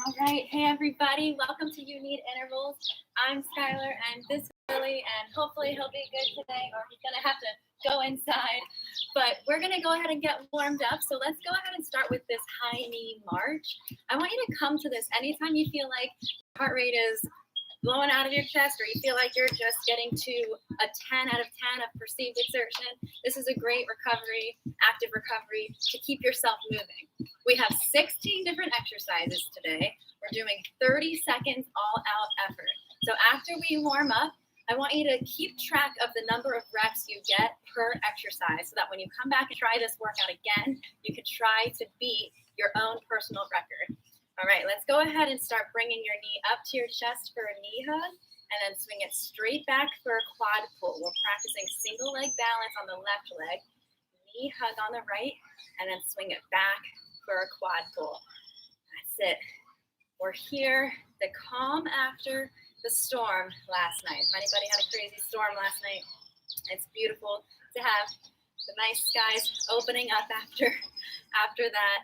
All right, hey everybody, welcome to You Need Intervals. I'm Skylar and this is Billy, and hopefully he'll be good today or he's gonna have to go inside. But we're gonna go ahead and get warmed up. So let's go ahead and start with this high knee march. I want you to come to this anytime you feel like your heart rate is blowing out of your chest or you feel like you're just getting to a 10 out of 10 of perceived exertion. This is a great recovery, active recovery to keep yourself moving. We have 16 different exercises today. We're doing 30 seconds all out effort. So after we warm up, I want you to keep track of the number of reps you get per exercise so that when you come back and try this workout again, you can try to beat your own personal record. All right, let's go ahead and start bringing your knee up to your chest for a knee hug and then swing it straight back for a quad pull. We're practicing single leg balance on the left leg, knee hug on the right, and then swing it back for a quad pull. That's it. We're here, the calm after the storm last night. If anybody had a crazy storm last night, it's beautiful to have the nice skies opening up after that.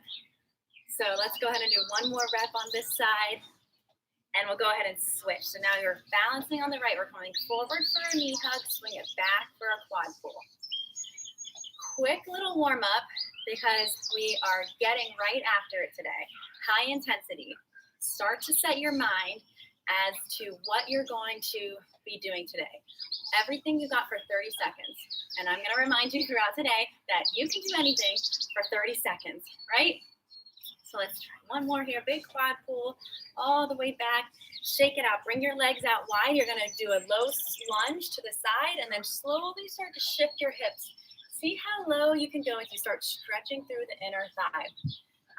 So let's go ahead and do one more rep on this side, and we'll go ahead and switch. So now you're balancing on the right. We're coming forward for a knee hug, swing it back for a quad pull. Quick little warm up because we are getting right after it today. High intensity. Start to set your mind as to what you're going to be doing today. Everything you got for 30 seconds. And I'm going to remind you throughout today that you can do anything for 30 seconds, right? So let's try one more here. Big quad pull all the way back. Shake it out. Bring your legs out wide. You're going to do a low lunge to the side and then slowly start to shift your hips. See how low you can go as you start stretching through the inner thigh.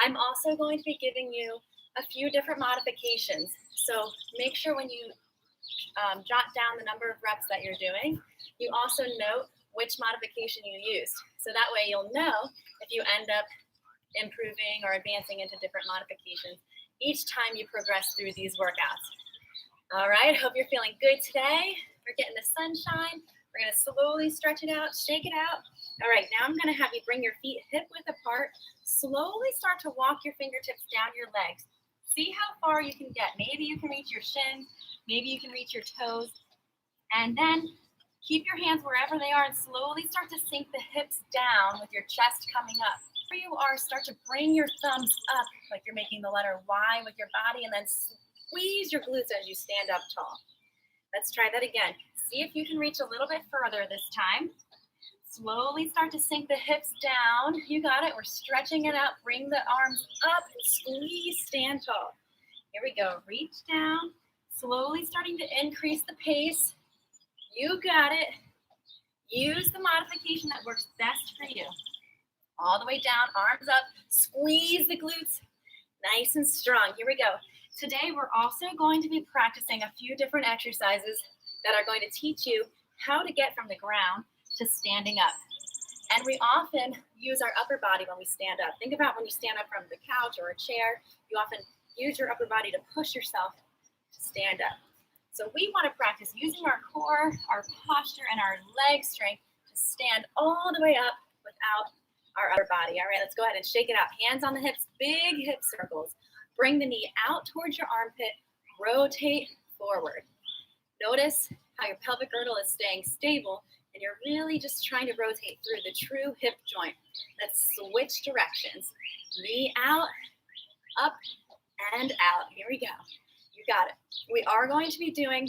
I'm also going to be giving you a few different modifications. So make sure when you jot down the number of reps that you're doing, you also note which modification you used. So that way you'll know if you end up improving or advancing into different modifications each time you progress through these workouts. All right, hope you're feeling good today. We're getting the sunshine. We're gonna slowly stretch it out, shake it out. All right, now I'm gonna have you bring your feet hip width apart. Slowly start to walk your fingertips down your legs. See how far you can get. Maybe you can reach your shins, maybe you can reach your toes. And then keep your hands wherever they are and slowly start to sink the hips down with your chest coming up. Where you are, start to bring your thumbs up like you're making the letter Y with your body and then squeeze your glutes as you stand up tall. Let's try that again. See if you can reach a little bit further this time. Slowly start to sink the hips down. You got it. We're stretching it out. Bring the arms up and squeeze, stand tall. Here we go. Reach down. Slowly starting to increase the pace. You got it. Use the modification that works best for you. All the way down, arms up, squeeze the glutes, nice and strong. Here we go. Today, we're also going to be practicing a few different exercises that are going to teach you how to get from the ground to standing up. And we often use our upper body when we stand up. Think about when you stand up from the couch or a chair, you often use your upper body to push yourself to stand up. So we want to practice using our core, our posture, and our leg strength to stand all the way up without our upper body. All right, let's go ahead and shake it out. Hands on the hips, big hip circles. Bring the knee out towards your armpit, rotate forward. Notice how your pelvic girdle is staying stable and you're really just trying to rotate through the true hip joint. Let's switch directions. Knee out, up, and out. Here we go. You got it. We are going to be doing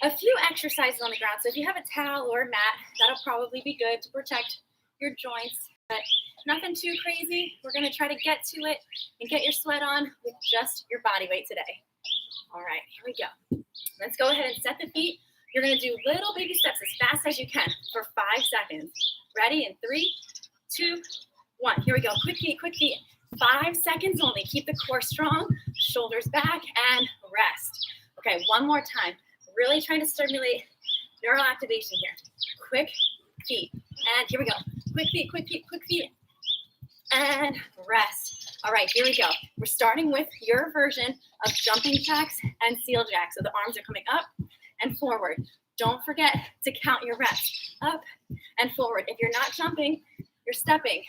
a few exercises on the ground. So if you have a towel or a mat, that'll probably be good to protect your joints, but nothing too crazy. We're going to try to get to it and get your sweat on with just your body weight today. All right, here we go. Let's go ahead and set the feet. You're going to do little baby steps as fast as you can for 5 seconds. Ready? In 3, 2, 1. Here we go. Quick feet, quick feet. 5 seconds only. Keep the core strong, shoulders back, and rest. Okay, one more time. Really trying to stimulate neural activation here. Quick feet. And here we go. Quick feet, quick feet, quick feet. And rest. All right, here we go. We're starting with your version of jumping jacks and seal jacks. So the arms are coming up and forward. Don't forget to count your reps. Up and forward. If you're not jumping, you're stepping.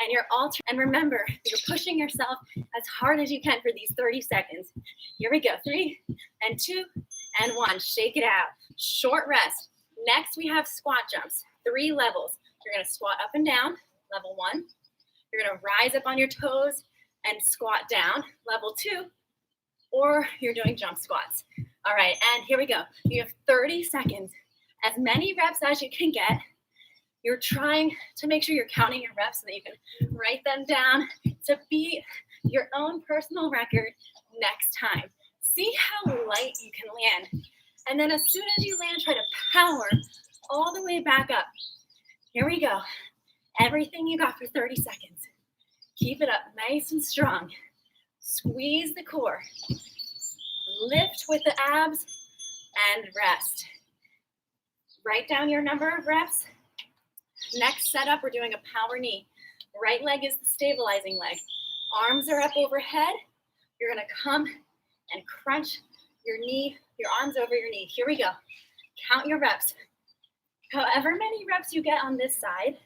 and you're and remember, you're pushing yourself as hard as you can for these 30 seconds. Here we go, 3 and 2 and 1. Shake it out. Short rest. Next, we have squat jumps, 3 levels. You're gonna squat up and down, level 1. You're gonna rise up on your toes and squat down, level 2, or you're doing jump squats. All right, and here we go. You have 30 seconds, as many reps as you can get. You're trying to make sure you're counting your reps so that you can write them down to beat your own personal record next time. See how light you can land. And then as soon as you land, try to power all the way back up. Here we go. Everything you got for 30 seconds. Keep it up nice and strong. Squeeze the core. Lift with the abs and rest. Write down your number of reps. Next setup, we're doing a power knee. Right leg is the stabilizing leg. Arms are up overhead. You're gonna come and crunch your knee, your arms over your knee. Here we go. Count your reps. However many reps you get on this side,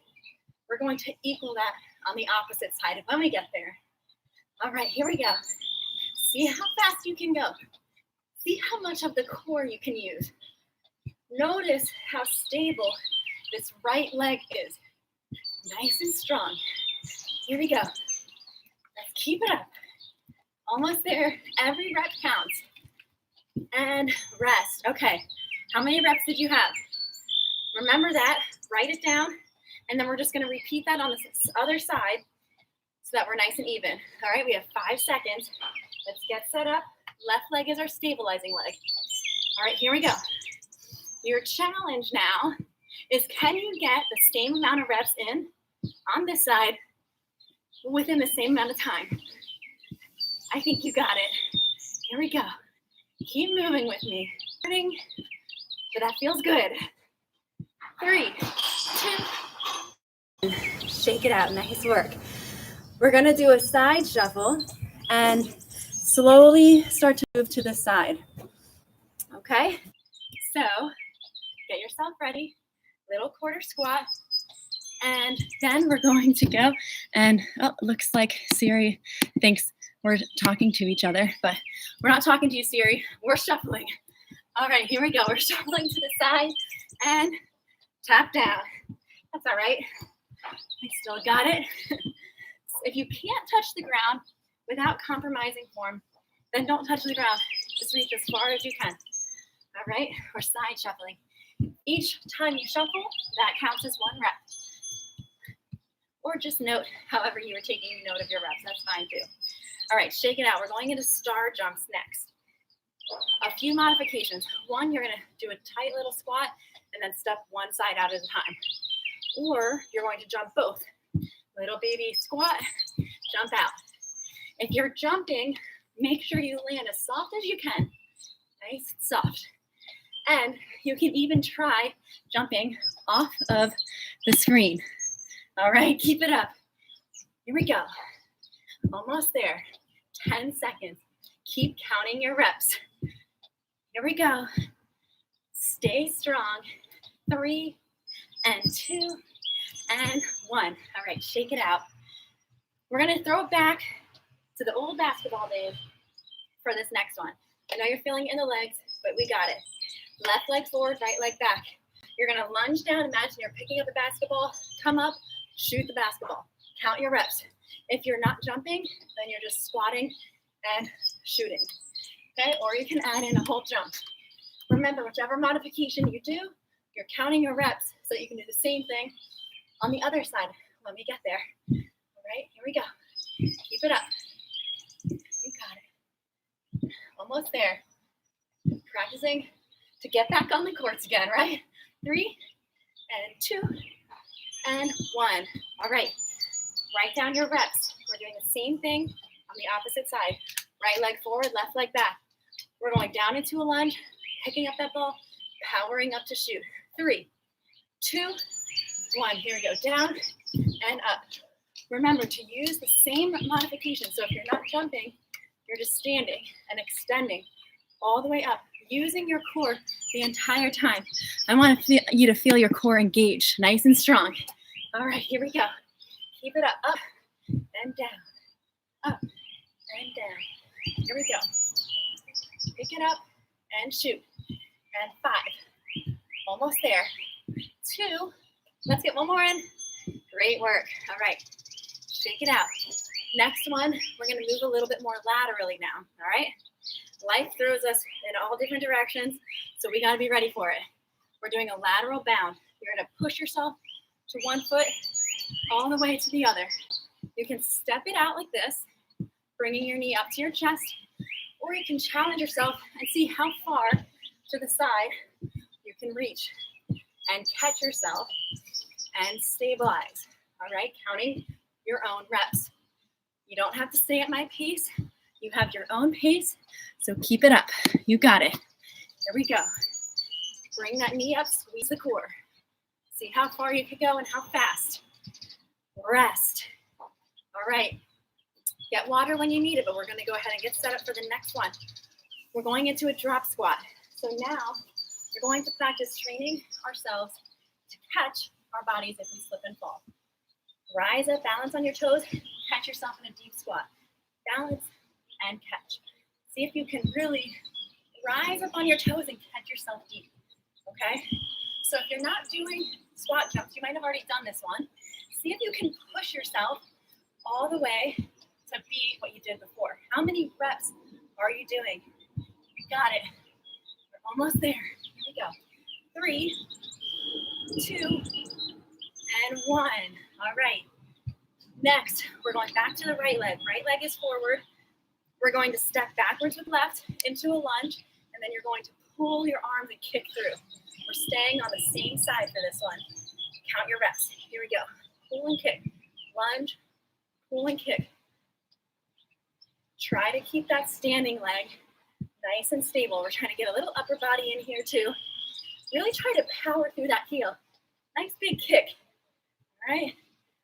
we're going to equal that on the opposite side when we get there. All right, here we go. See how fast you can go. See how much of the core you can use. Notice how stable this right leg is. Nice and strong. Here we go. Let's keep it up. Almost there. Every rep counts. And rest. Okay. How many reps did you have? Remember that. Write it down. And then we're just going to repeat that on the other side so that we're nice and even. All right. We have 5 seconds. Let's get set up. Left leg is our stabilizing leg. All right. Here we go. Your challenge now is, can you get the same amount of reps in on this side within the same amount of time? I think you got it. Here we go. Keep moving with me. But that feels good. 3, 2. Shake it out. Nice work. We're going to do a side shuffle and slowly start to move to the side. Okay? So get yourself ready. Little quarter squat. And then we're going to go and, oh, looks like Siri thinks we're talking to each other, but we're not talking to you, Siri. We're shuffling. All right, here we go. We're shuffling to the side and tap down. That's all right. We still got it. If you can't touch the ground without compromising form, then don't touch the ground. Just reach as far as you can. All right, we're side shuffling. Each time you shuffle, that counts as 1 rep. Or just note however you were taking note of your reps. That's fine too. All right, shake it out. We're going into star jumps next. A few modifications. 1, you're going to do a tight little squat and then step one side out at a time. Or you're going to jump both. Little baby squat, jump out. If you're jumping, make sure you land as soft as you can. Nice and soft. And you can even try jumping off of the screen. All right, keep it up. Here we go. Almost there. 10 seconds. Keep counting your reps. Here we go. Stay strong. 3 and 2 and 1. All right, shake it out. We're going to throw it back to the old basketball days for this next one. I know you're feeling it in the legs, but we got it. Left leg forward, right leg back. You're going to lunge down. Imagine you're picking up a basketball. Come up, shoot the basketball. Count your reps. If you're not jumping, then you're just squatting and shooting. Okay, or you can add in a whole jump. Remember, whichever modification you do, you're counting your reps so that you can do the same thing on the other side when we get there. All right, here we go. Keep it up. You got it. Almost there. Practicing to get back on the courts again, right? 3 and 2 and 1. All right, write down your reps. We're doing the same thing on the opposite side. Right leg forward, left leg back. We're going down into a lunge, picking up that ball, powering up to shoot. 3, 2, 1. Here we go. Down and up. Remember to use the same modification. So if you're not jumping, you're just standing and extending all the way up, using your core the entire time. I want you to feel your core engaged, nice and strong. All right, here we go. Keep it up and down, up and down. Here we go. Pick it up and shoot. And 5. Almost there. 2. Let's get one more in. Great work. All right. Shake it out. Next one, we're going to move a little bit more laterally now. All right. Life throws us in all different directions, so we got to be ready for it. We're doing a lateral bound. You're going to push yourself to one foot all the way to the other. You can step it out like this, bringing your knee up to your chest, or you can challenge yourself and see how far to the side you can reach and catch yourself and stabilize. All right, counting your own reps. You don't have to stay at my pace. You have your own pace, so keep it up. You got it. Here we go. Bring that knee up, squeeze the core. See how far you could go and how fast. Rest. All right. Get water when you need it, but we're going to go ahead and get set up for the next one. We're going into a drop squat. So now we're going to practice training ourselves to catch our bodies if we slip and fall. Rise up, balance on your toes, catch yourself in a deep squat. Balance and catch. See if you can really rise up on your toes and catch yourself deep, okay? So if you're not doing squat jumps, you might have already done this one. See if you can push yourself all the way to be what you did before. How many reps are you doing? You got it. We're almost there. Here we go. 3, 2, and 1. All right. Next, we're going back to the right leg. Right leg is forward. We're going to step backwards with left into a lunge, and then you're going to pull your arms and kick through. We're staying on the same side for this one. Count your reps. Here we go. Pull and kick. Lunge, pull and kick. Try to keep that standing leg nice and stable. We're trying to get a little upper body in here too. Really try to power through that heel. Nice big kick. All right?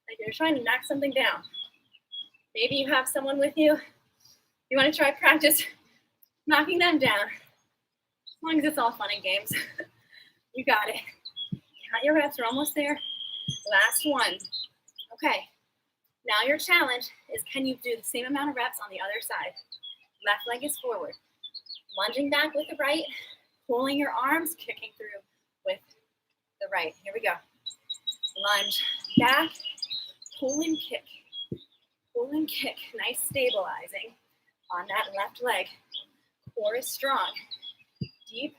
Like you're trying to knock something down. Maybe you have someone with you. You want to try practice knocking them down. As long as it's all fun and games. You got it. Count your reps. We're almost there. Last one. Okay. Now your challenge is, can you do the same amount of reps on the other side? Left leg is forward. Lunging back with the right. Pulling your arms, kicking through with the right. Here we go. Lunge back. Pull and kick. Pull and kick. Nice stabilizing on that left leg. Core is strong. Deep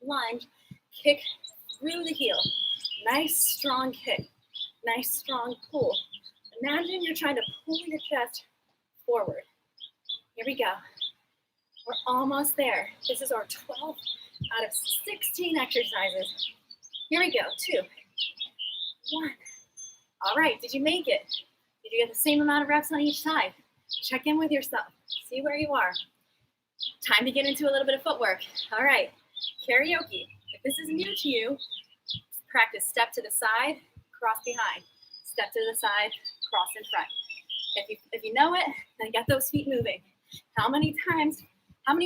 lunge. Kick through the heel. Nice strong kick. Nice strong pull. Imagine you're trying to pull your chest forward. Here we go. We're almost there. This is our 12 out of 16 exercises. Here we go. 2, 1. All right. Did you make it? Did you get the same amount of reps on each side? Check in with yourself. See where you are. Time to get into a little bit of footwork. All right. Karaoke. If this is new to you, practice step to the side, cross behind. Step to the side, cross in front. If you know it, then get those feet moving. How many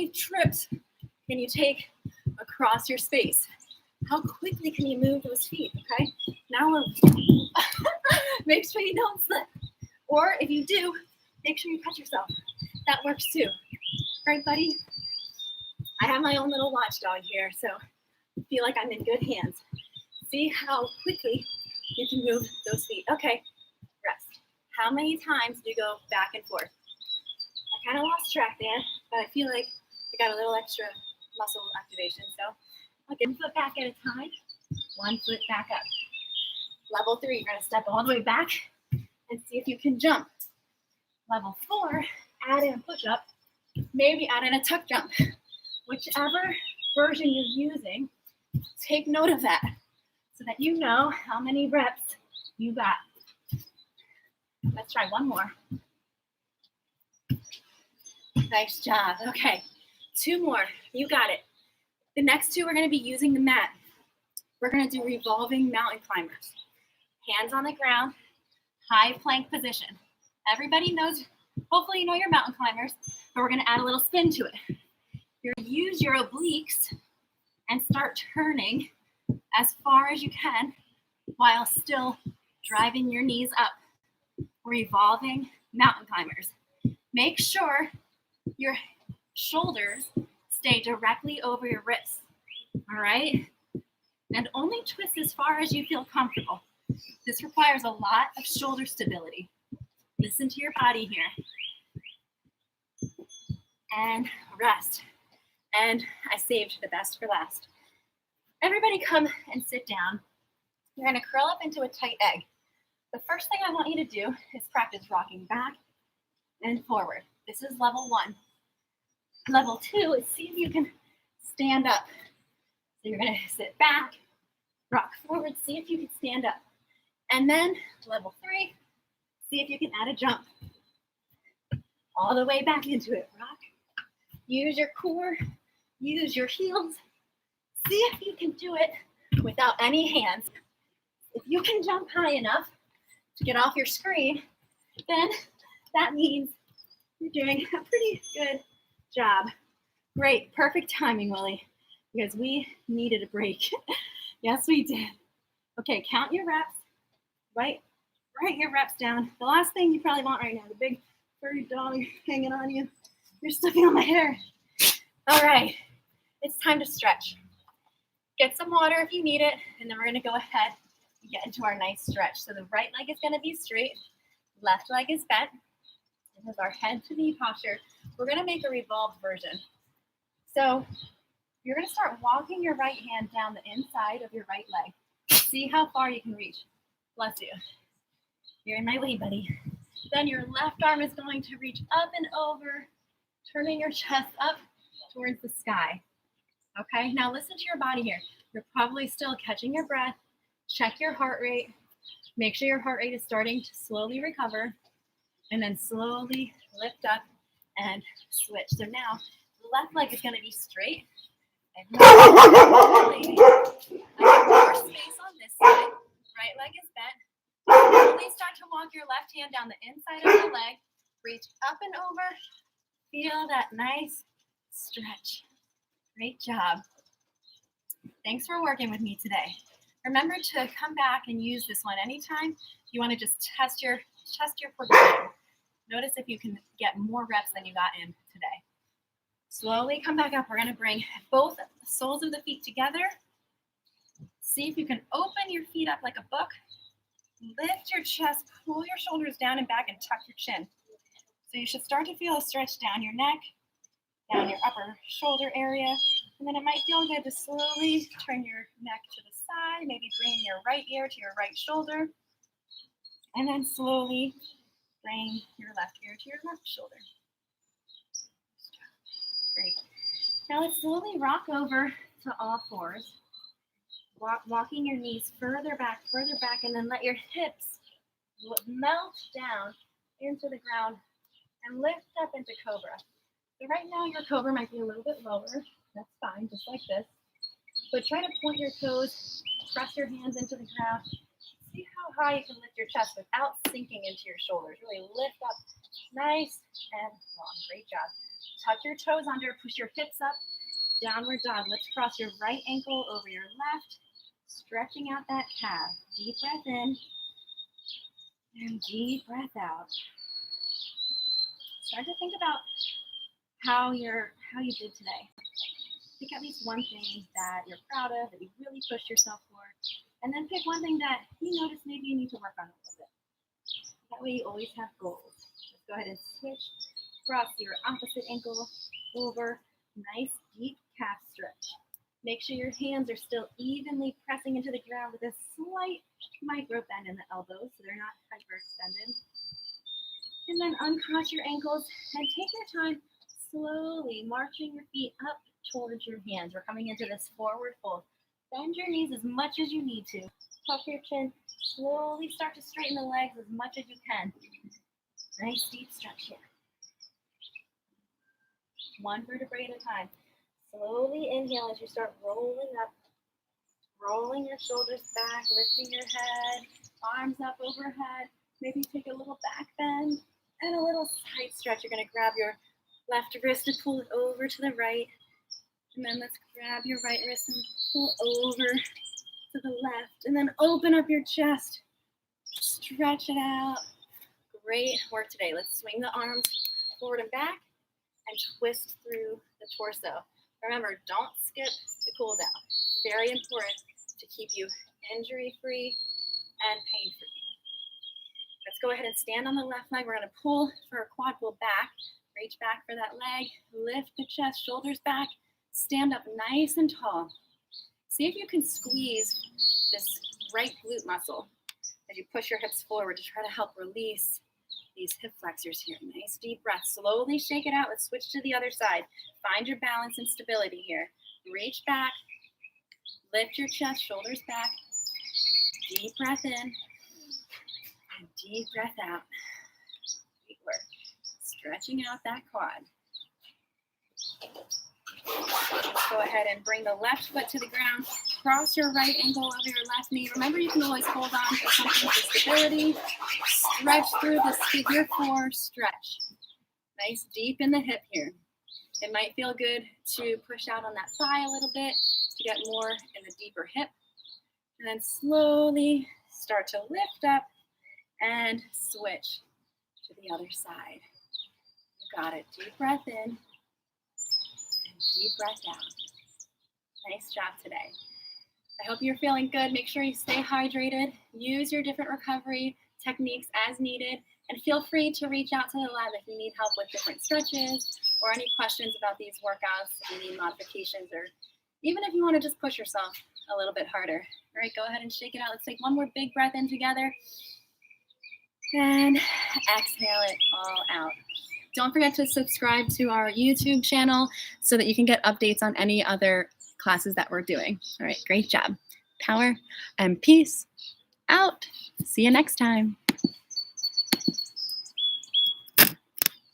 trips can you take across your space? How quickly can you move those feet, okay? Now we're, make sure you don't slip. Or if you do, make sure you catch yourself. That works too. Right, buddy? I have my own little watchdog here, so I feel like I'm in good hands. See how quickly you can move those feet. Okay, rest. How many times do you go back and forth? I kind of lost track there, but I feel like I got a little extra muscle activation. So I'll get 1 foot back at a time, 1 foot back up. Level 3, you're gonna step all the way back and see if you can jump. Level 4, add in a push-up, maybe add in a tuck jump. Whichever version you're using, take note of that so that you know how many reps you got. Let's try one more. Nice job. Okay, 2 more. You got it. The next 2 we're going to be using the mat. We're going to do revolving mountain climbers. Hands on the ground, high plank position. Everybody knows, hopefully you know your mountain climbers, but we're going to add a little spin to it. You're going to use your obliques and start turning as far as you can while still driving your knees up. revolving mountain climbers. Make sure your shoulders stay directly over your wrists, all right? And only twist as far as you feel comfortable. This requires a lot of shoulder stability. Listen to your body here. And rest. And I saved the best for last. Everybody come and sit down. You're gonna curl up into a tight egg. The first thing I want you to do is practice rocking back and forward. This is level 1. Level 2 is see if you can stand up. So you're gonna sit back, rock forward, see if you can stand up. And then level 3, see if you can add a jump. All the way back into it, rock. Use your core, use your heels. See if you can do it without any hands. If you can jump high enough to get off your screen, then that means you're doing a pretty good job. Great, perfect timing, Willie, because we needed a break. Yes, we did. Okay, count your reps. Write your reps down. The last thing you probably want right now, the big furry dog hanging on you. You're stepping on my hair. All right, it's time to stretch. Get some water if you need it, and then we're gonna go ahead and get into our nice stretch. So the right leg is gonna be straight, left leg is bent. And with our head to knee posture, we're gonna make a revolved version. So you're gonna start walking your right hand down the inside of your right leg. See how far you can reach. Bless you. You're in my way, buddy. Then your left arm is going to reach up and over, turning your chest up towards the sky. Okay, now listen to your body here. You're probably still catching your breath. Check your heart rate. Make sure your heart rate is starting to slowly recover. And then slowly lift up and switch. So now the left leg is going to be straight. And more space on this side. Right leg is bent. Slowly start to walk your left hand down the inside of the leg. Reach up and over. Feel that nice stretch. Great job. Thanks for working with me today. Remember to come back and use this one anytime you want to just test your progression. Notice if you can get more reps than you got in today. Slowly come back up. We're going to bring both soles of the feet together. See if you can open your feet up like a book. Lift your chest, pull your shoulders down and back, and tuck your chin. So you should start to feel a stretch down your neck, down your upper shoulder area. And then it might feel good to slowly turn your neck to the side, maybe bring your right ear to your right shoulder. And then slowly bring your left ear to your left shoulder. Great. Now let's slowly rock over to all fours. Walking your knees further back, and then let your hips melt down into the ground and lift up into cobra. So right now your cobra might be a little bit lower. That's fine, just like this. But try to point your toes, press your hands into the ground. See how high you can lift your chest without sinking into your shoulders. Really lift up nice and long. Great job. Tuck your toes under, push your hips up. Downward dog. Let's cross your right ankle over your left. Stretching out that calf. Deep breath in and deep breath out. Start to think about how you did today. Pick at least one thing that you're proud of, that you really pushed yourself for, and then pick one thing that you notice maybe you need to work on a little bit. That way you always have goals. Just go ahead and switch. Cross your opposite ankle over. Nice deep calf stretch. Make sure your hands are still evenly pressing into the ground with a slight micro bend in the elbows so they're not hyperextended. And then uncross your ankles and take your time slowly marching your feet up towards your hands. We're coming into this forward fold. Bend your knees as much as you need to. Tuck your chin. Slowly start to straighten the legs as much as you can. Nice deep stretch here. One vertebrae at a time. Slowly inhale as you start rolling up. Rolling your shoulders back, lifting your head, arms up overhead. Maybe take a little back bend and a little side stretch. You're going to grab your left wrist and pull it over to the right. And then let's grab your right wrist and pull over to the left. And then open up your chest. Stretch it out. Great work today. Let's swing the arms forward and back and twist through the torso. Remember, don't skip the cool down. It's very important to keep you injury-free and pain-free. Let's go ahead and stand on the left leg. We're going to pull for a quad pull back. Reach back for that leg. Lift the chest, shoulders back. Stand up nice and tall. See if you can squeeze this right glute muscle as you push your hips forward to try to help release these hip flexors here. Nice deep breath. Slowly shake it out. Let's switch to the other side. Find your balance and stability here. Reach back. Lift your chest, shoulders back. Deep breath in and deep breath out. Great work. Stretching out that quad. Let's go ahead and bring the left foot to the ground. Cross your right ankle over your left knee. Remember, you can always hold on to something for stability. Stretch through this figure 4 stretch. Nice deep in the hip here. It might feel good to push out on that thigh a little bit to get more in the deeper hip. And then slowly start to lift up and switch to the other side. You got it. Deep breath in and deep breath out. Nice job today. I hope you're feeling good. Make sure you stay hydrated. Use your different recovery techniques as needed. And feel free to reach out to the lab if you need help with different stretches or any questions about these workouts, any modifications, or even if you want to just push yourself a little bit harder. All right, go ahead and shake it out. Let's take one more big breath in together. And exhale it all out. Don't forget to subscribe to our YouTube channel so that you can get updates on any other classes that we're doing. All right, great job. Power and peace out. See you next time.